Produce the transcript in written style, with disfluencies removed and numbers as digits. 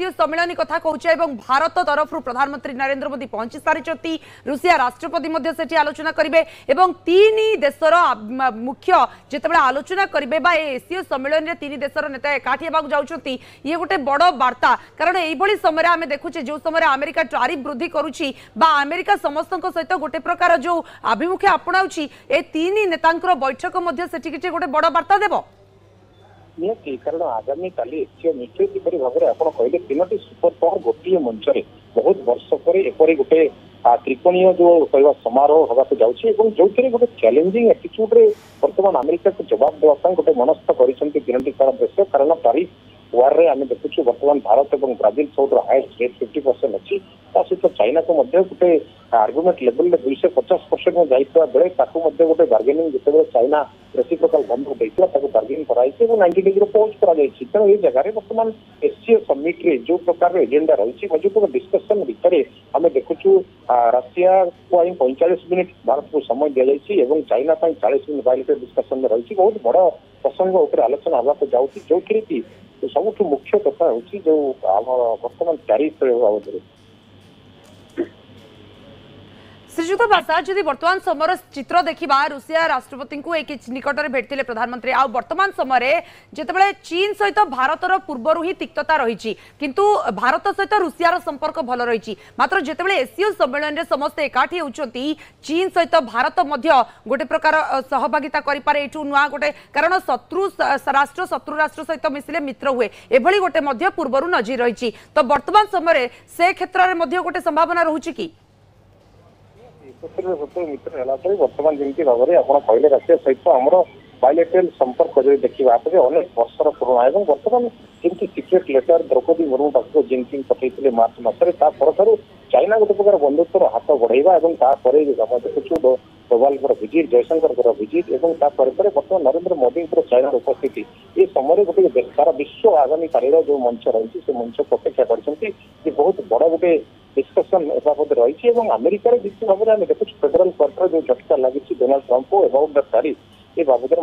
SCO सम्मेलन कथा कहूँ भारत तरफ प्रधानमंत्री नरेंद्र मोदी पहुंची सारी रुषिया राष्ट्रपति से आलोचना करेंगे तीन देशर मुख्य जिते आलोचना करेंगे एससीओ सम्मेलन में तीन देशर नेता एकाठी जाऊँगी ये गोटे बड़ वार्ता कारण यही समय आम देखुचे जो समय अमेरिका टारिफ वृद्धि करुच्ची अमेरिका समस्त सहित गोटे प्रकार जो आभिमुख्य अपनाऊँगी ए तीन नेता बैठक गोटे बड़ वार्ता देव निहती कारण आगामी काली एससीओ मीटिंग किपरि भाव में आप कहले तीनो सुपर पावर गोटे मंच बहुत वर्ष पर एपरी गोटे त्रिकोणीय जो कहवा समारोह हवा जाऊँगी जो गोटे चैलेंजिंग एटीट्यूड रे वर्तमान अमेरिका को जवाब देवाई गोटे मनस्थ कर सारा देश कारण तारीफ वार रे आम देखुचु वर्तमान भारत और ब्राजिल सब हाएस्ट रेट 50% अच्छी सहित चाइना को गोटे आर्गुमेंट लेवल 250% में जाइए बेले गोटे बार्गेनिंग जिते चाइना रेसिप्रोकाल बंधक देता बार्गेनिंग कराई 90 डिग्री पहुंच कर तेणु ये जगह वर्तमान एससीओ समिट रे जो प्रकार एजेंडा रही जो डिस्कसन भितर आम देखुचु रशिया को 45 मिनिट भारत को समय दि जाए चाइना 40 मिनिट बायोलेटरी डिस्कसन में रही बहुत बड़ प्रसंग उपर आलोचना होगा जाऊँगी जो कि सबुठ मुख्य कथा हूँ जो वर्तमान टैरिफ बाबद श्रीजुक्त बासा जदि वर्तमान समय चित्र देखा रुषिया राष्ट्रपति को एक निकट में भेटते प्रधानमंत्री आ वर्तमान समय जिते चीन सहित भारतर पूर्वर ही तिक्तता रही किंतु भारत सहित रुषियार संपर्क भल रही मात्र जिते एससीओ सम्मेलन में समस्ते एकाठी होती चीन सहित भारत गोटे प्रकार सहभागिता करे नुआ गोटे कारण शत्रु राष्ट्र सहित मिसिले मित्र हुए एभली गोटे पूर्वर नजर रही तो वर्तमान समय से क्षेत्र में गोटे संभावना रोचे कि मित्र है वर्तमान जमी भाव में आप कहले रशिया सहित आमर बायोलेटरल संपर्क जो देखा अनेक वर्षर पुराणा और वर्तमान जमी सिक्रेट लेटर द्रौपदी मुर्मू पाखक जिनपिंग पठे मार्च मसरे चाइना गोटे प्रकार बंधुत्वर हाथ बढ़ेगा आम देखुचु डोभाल भिजिट जयशंकर भिजिट और वर्तमान नरेंद्र मोदी चाइना उपस्थिति ये समय गोटे सारा विश्व आगामी कालीन जो मंच रही से मंच को अपेक्षा कर बहुत बड़ गोटे डिस्कसन बाबद रही अमेरिकार निश्चित भाव में देखुँ फेडराल कोर्टर जो झटका लगी Donald Trump about the tariff ये बाबद